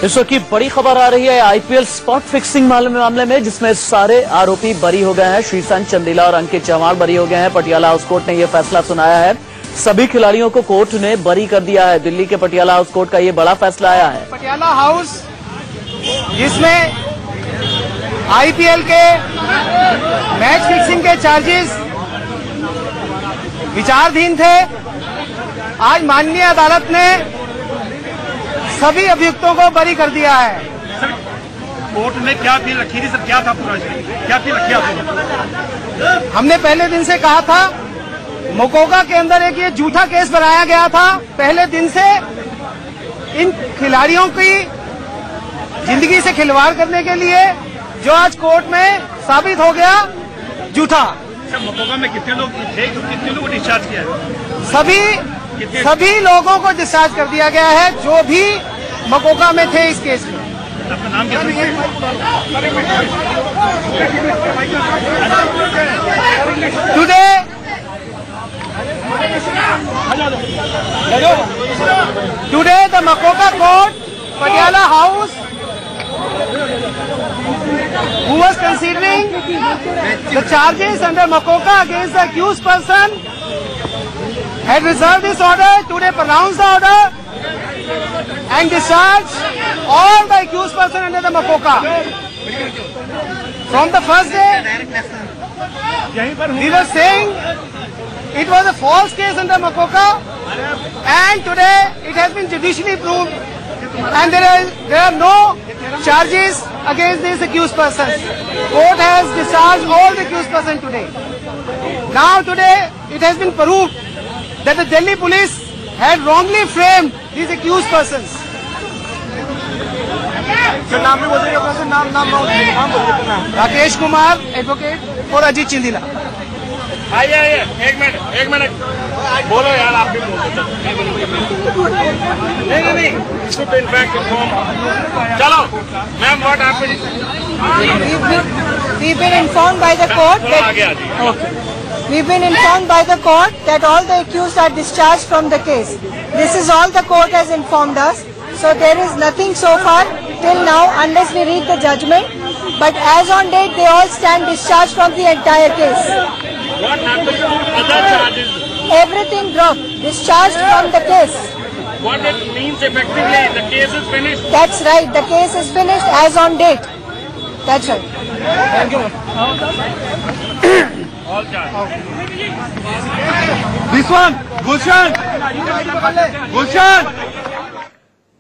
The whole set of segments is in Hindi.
इस वक्त की बड़ी खबर आ रही है आईपीएल स्पॉट फिक्सिंग मामले में, जिसमें सारे आरोपी बरी हो गए हैं। श्रीसंत चंदेला और अंकित चव्हाण बरी हो गए हैं। पटियाला हाउस कोर्ट ने यह फैसला सुनाया है। सभी खिलाड़ियों को कोर्ट ने बरी कर दिया है। दिल्ली के पटियाला हाउस कोर्ट का यह बड़ा फैसला आया है। पटियाला हाउस जिसमें आईपीएल के मैच फिक्सिंग के चार्जेस विचाराधीन थे, आज माननीय अदालत ने सभी अभियुक्तों को बरी कर दिया है। सर, कोर्ट में क्या अपील रखी थी? सर, क्या था पूरा, क्या अपील रखी आपने? हमने पहले दिन से कहा था, मकोका के अंदर एक ये झूठा केस बनाया गया था। पहले दिन से इन खिलाड़ियों की जिंदगी से खिलवाड़ करने के लिए, जो आज कोर्ट में साबित हो गया झूठा। सर, मकोका में कितने लोग थे, कितने लोगों को डिस्चार्ज किया है? सभी लोगों को डिस्चार्ज कर दिया गया है जो भी मकोका में थे इस केस में। आपका नाम क्या है? Today the Makoka court, Patiala house, who was considering the charges under Makoka against the accused person, had reserved this order. Today pronounced the order and discharged all the accused person under the Makoka. From the first day, we were saying it was a false case under Makoka, and today it has been judicially proved, and there are no charges against these accused persons. Court has discharged all the accused persons today. Now today it has been proved that the Delhi police had wrongly framed these accused persons. नाम बोलिए, नाम राकेश कुमार, एडवोकेट और अजीत चिंदिला। आइए एक मिनट बोलो यार, आप भी बोलो। नहीं शुड इनफैक्ट चलो ma'am, what happened? We've been informed by the court that We've been informed by the court that all the accused are discharged from the case. This is all the court has informed us. So there is nothing so far till now unless we read the judgment. But as on date, they all stand discharged from the entire case. What happened to other charges? Everything dropped, discharged from the case. What it means effectively, the case is finished? That's right, the case is finished as on date. That's right. Thank you. All charges. This one, Gulshan.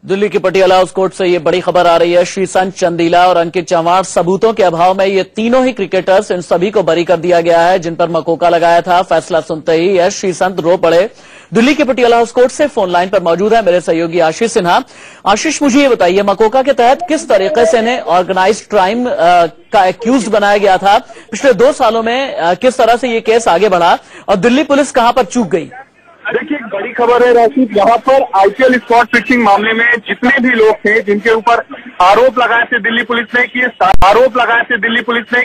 Delhi के पटियाला हाउस कोर्ट से ये बड़ी खबर आ रही है। श्रीसंत चंदेला और अंकित चव्हाण सबूतों के अभाव में ये तीनों ही क्रिकेटर्स, इन सभी को बरी कर दिया गया है जिन पर मकोका लगाया था। फैसला सुनते ही यश श्रीसंत रो पड़े। दिल्ली के पटियाला हाउस कोर्ट से फोन लाइन पर मौजूद है मेरे सहयोगी आशीष सिन्हा। आशीष, मुझे ये बताइए, मकोका के तहत किस तरीके से इन्हें ऑर्गेनाइज्ड क्राइम का एक्यूज बनाया गया था? पिछले 2 सालों में किस तरह से ये केस आगे बढ़ा और दिल्ली पुलिस कहां पर चूक गई? देखिए, एक बड़ी खबर है राशिद, यहाँ पर आईपीएल स्पॉट फिक्सिंग मामले में जितने भी लोग थे जिनके ऊपर आरोप लगाए थे दिल्ली पुलिस ने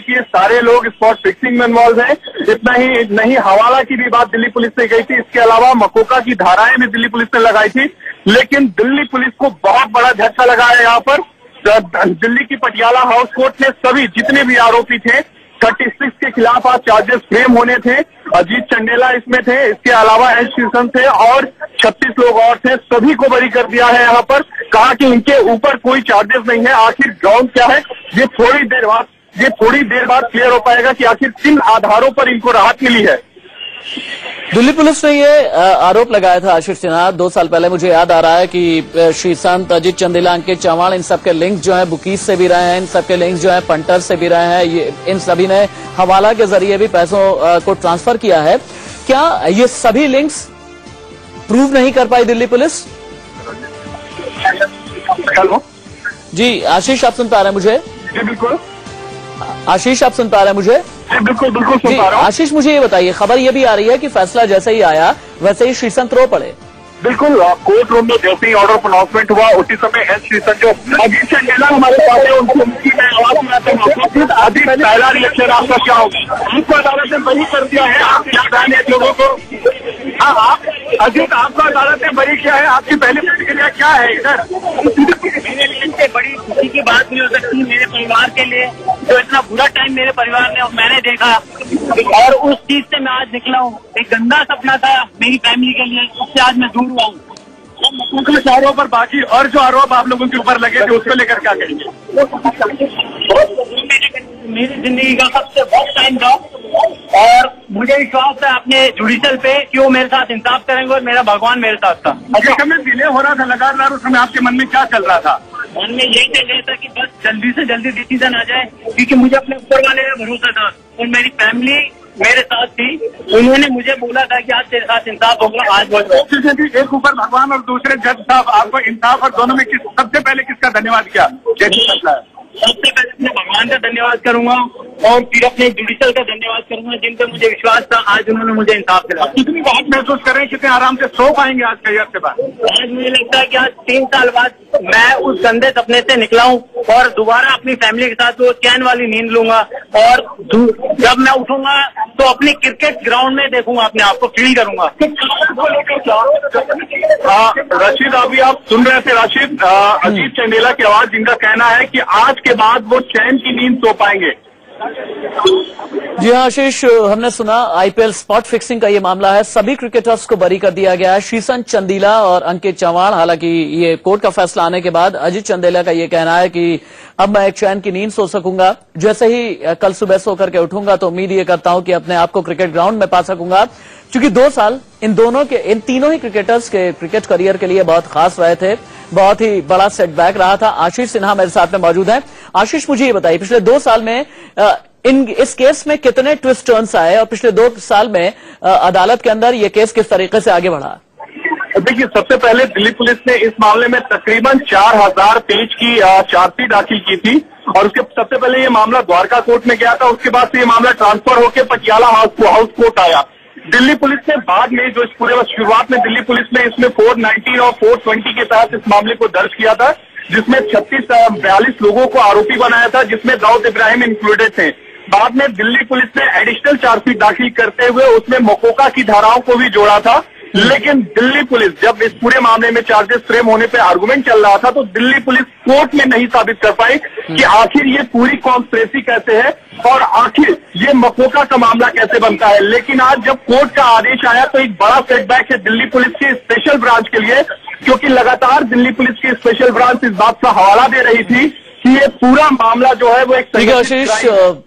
कि ये सारे लोग स्पॉट फिक्सिंग में इन्वॉल्व हैं। इतना ही नहीं, हवाला की भी बात दिल्ली पुलिस ने कही थी। इसके अलावा मकोका की धाराएं भी दिल्ली पुलिस ने लगाई थी। लेकिन दिल्ली पुलिस को बहुत बड़ा झटका लगा है। यहाँ पर दिल्ली की पटियाला हाउस कोर्ट ने सभी जितने भी आरोपी थे 36 के खिलाफ आज चार्जेस फ्रेम होने थे। अजीत चंदेला इसमें थे, इसके अलावा एस श्रीसंत थे और 36 लोग और थे। सभी को बरी कर दिया है। यहाँ पर कहा कि इनके ऊपर कोई चार्जेस नहीं है। आखिर ग्राउंड क्या है, ये थोड़ी देर बाद क्लियर हो पाएगा कि आखिर किन आधारों पर इनको राहत मिली है। दिल्ली पुलिस ने ये आरोप लगाया था आशीष सिन्हा 2 साल पहले। मुझे याद आ रहा है कि श्रीसंत, अजीत चंदेला, अंकित चव्हाण, इन सबके लिंक जो है बुकीज से भी रहे हैं, इन सबके लिंक जो है पंटर से भी रहे हैं। ये इन सभी ने हवाला के जरिए भी पैसों को ट्रांसफर किया है। क्या ये सभी लिंक्स प्रूव नहीं कर पाई दिल्ली पुलिस? हेलो जी आशीष, आप सुन पा रहे हैं मुझे? जी बिल्कुल आशीष, आप सुन पा रहे हैं मुझे? बिल्कुल सुन पा रहा हूँ। आशीष, मुझे ये बताइए, खबर ये भी आ रही है कि फैसला जैसे ही आया वैसे ही श्रीसंत रो पड़े। बिल्कुल, कोर्ट रूम में जैसे ही ऑर्डर प्रोनाउंसमेंट हुआ उसी समय एस श्रीसंत जो अजीत चंदेला हमारे पास है उनकी मैं आवाज सुनाता हूँ। अजीत, पहला रिएक्शन आपका क्या होगा? आपको अदालत ने बरी कर दिया है, आप क्या बयान है लोगों को? आप अजीत, आपको अदालत ने बरी किया है, आपकी पहली प्रतिक्रिया क्या है इधर? लिए, मेरे परिवार के लिए, जो इतना बुरा टाइम मेरे परिवार ने और मैंने देखा, और उस चीज से मैं आज निकला हूँ। एक गंदा सपना था मेरी फैमिली के लिए, उससे आज मैं दूर हुआ हूँ। कुछ आरोप पर बाकी और जो आरोप आप लोगों के ऊपर लगे थे उसको लेकर क्या कहेंगे? मेरी जिंदगी का सबसे वर्स्ट टाइम था और मुझे विश्वास है अपने जुडिशल पे कि वो मेरे साथ इंसाफ करेंगे और मेरा भगवान मेरे साथ था। अच्छा, समय डिले हो रहा था लगातार, उस समय आपके मन में क्या चल रहा था? मन में यही चल रहा था कि बस जल्दी से जल्दी डिसीजन आ जाए, क्योंकि मुझे अपने ऊपर वाले में भरोसा था और मेरी फैमिली मेरे साथ थी। उन्होंने मुझे बोला था कि आज तेरे साथ इंसाफ होगा। आज एक ऊपर भगवान और दूसरे जज साहब आपको इंसाफ और दोनों में सबसे पहले किसका धन्यवाद किया? सबसे पहले अपने भगवान का धन्यवाद करूंगा और फिर अपने जुडिशल का धन्यवाद करूंगा, जिन पर मुझे विश्वास था। आज उन्होंने मुझे इंसाफ दिलाया। कितनी बात महसूस कर रहे हैं, कितने आराम से सो पाएंगे आज करियर के बाद? आज मुझे लगता है कि आज 3 साल बाद मैं उस गंदे सपने से निकला हूँ और दोबारा अपनी फैमिली के साथ वो चैन वाली नींद लूंगा और जब मैं उठूंगा तो अपनी क्रिकेट ग्राउंड में देखूंगा, अपने आप को फील करूंगा। रशीद, अभी आप सुन रहे थे राशिद अजीत चंदेला की आवाज, जिनका कहना है कि आज के बाद वो चैन की नींद सो पाएंगे। जी हाँ आशीष, हमने सुना आईपीएल स्पॉट फिक्सिंग का ये मामला है। सभी क्रिकेटर्स को बरी कर दिया गया है, श्रीसंत चंदीला और अंकित चव्हाण। हालांकि ये कोर्ट का फैसला आने के बाद अजीत चंदेला का ये कहना है कि अब मैं एक चैन की नींद सो सकूंगा, जैसे ही कल सुबह सो करके उठूंगा तो उम्मीद ये करता हूं कि अपने आप को क्रिकेट ग्राउंड में पा सकूंगा, क्योंकि 2 साल इन तीनों ही क्रिकेटर्स के क्रिकेट करियर के लिए बहुत खास रहे थे, बहुत ही बड़ा सेटबैक रहा था। आशीष सिन्हा मेरे साथ में मौजूद है। आशीष, मुझे ये बताइए, पिछले 2 साल में इस केस में कितने ट्विस्ट टर्न्स आए और पिछले 2 साल में अदालत के अंदर ये केस किस तरीके से आगे बढ़ा? देखिए, सबसे पहले दिल्ली पुलिस ने इस मामले में तकरीबन 4000 पेज की चार्जशीट दाखिल की थी और उसके सबसे पहले ये मामला द्वारका कोर्ट में गया था। उसके बाद से ये मामला ट्रांसफर होकर पटियाला हाउस कोर्ट आया। दिल्ली पुलिस ने बाद में जो इस पूरे शुरुआत में दिल्ली पुलिस ने इसमें 419 और 420 के तहत इस मामले को दर्ज किया था, जिसमें 42 लोगों को आरोपी बनाया था, जिसमें दाऊद इब्राहिम इंक्लूडेड थे। बाद में दिल्ली पुलिस ने एडिशनल चार्जशीट दाखिल करते हुए उसमें मकोका की धाराओं को भी जोड़ा था। लेकिन दिल्ली पुलिस जब इस पूरे मामले में चार्जेस फ्रेम होने पे आर्गुमेंट चल रहा था तो दिल्ली पुलिस कोर्ट में नहीं साबित कर पाई कि आखिर ये पूरी कॉन्स्पिरेसी कैसे है और आखिर ये मकोका का मामला कैसे बनता है। लेकिन आज जब कोर्ट का आदेश आया तो एक बड़ा सेटबैक है दिल्ली पुलिस की स्पेशल ब्रांच के लिए, क्योंकि लगातार दिल्ली पुलिस की स्पेशल ब्रांच इस बात का हवाला दे रही थी कि ये पूरा मामला जो है वो एक ठीक है। आशीष,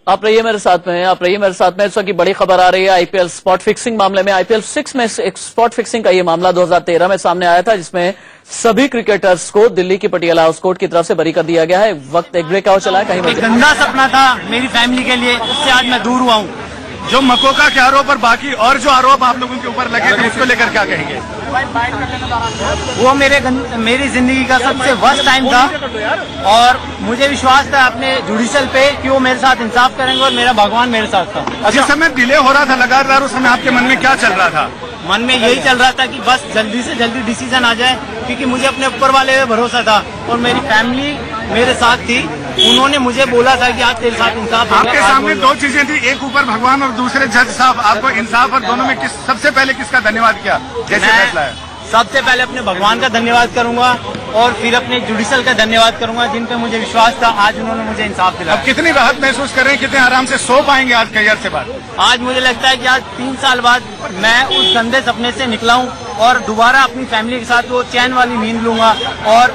आप रहिए मेरे साथ में। इस वक्त की बड़ी खबर आ रही है आईपीएल स्पॉट फिक्सिंग मामले में। आईपीएल 6 में एक स्पॉट फिक्सिंग का ये मामला 2013 में सामने आया था, जिसमें सभी क्रिकेटर्स को दिल्ली की पटियाला हाउस कोर्ट की तरफ से बरी कर दिया गया है। वक्त एक ब्रेक आउट चला है, कहीं गंदा सपना था मेरी फैमिली के लिए, उससे आज मैं दूर हुआ हूँ। जो मकोका के आरोप और बाकी और जो आरोप आप लोगों के ऊपर लगे थे उसको लेकर क्या कहेंगे? वो मेरी जिंदगी का सबसे वर्स्ट टाइम था और मुझे विश्वास था अपने जुडिशल पे कि वो मेरे साथ इंसाफ करेंगे और मेरा भगवान मेरे साथ था। जिस समय डिले हो रहा था लगातार, उस समय आपके मन में क्या चल रहा था? मन में यही चल रहा था कि बस जल्दी से जल्दी डिसीजन आ जाए, क्योंकि मुझे अपने ऊपर वाले पे भरोसा था और मेरी फैमिली मेरे साथ थी। उन्होंने मुझे बोला था कि आज तेरे साथ इंसाफ होगा। आपके सामने 2 चीजें थी, एक ऊपर भगवान और दूसरे जज साहब, आपको इंसाफ और दोनों में सबसे पहले किसका धन्यवाद किया? जैसे फैसला है सबसे पहले अपने भगवान का धन्यवाद करूंगा और फिर अपने जुडिशल का धन्यवाद करूंगा, जिन पे मुझे विश्वास था। आज उन्होंने मुझे इंसाफ दिलाया। अब कितनी राहत महसूस कर रहे हैं, कितने आराम से सो पाएंगे आज करियर से बाद? आज मुझे लगता है कि आज 3 साल बाद मैं उस गंदे सपने से निकला हूँ और दोबारा अपनी फैमिली के साथ वो चैन वाली नींद लूंगा और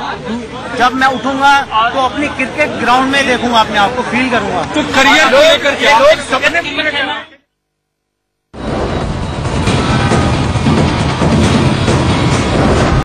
जब मैं उठूंगा तो अपनी क्रिकेट ग्राउंड में देखूंगा, अपने आप को फील करूंगा। तो करियर को लेकर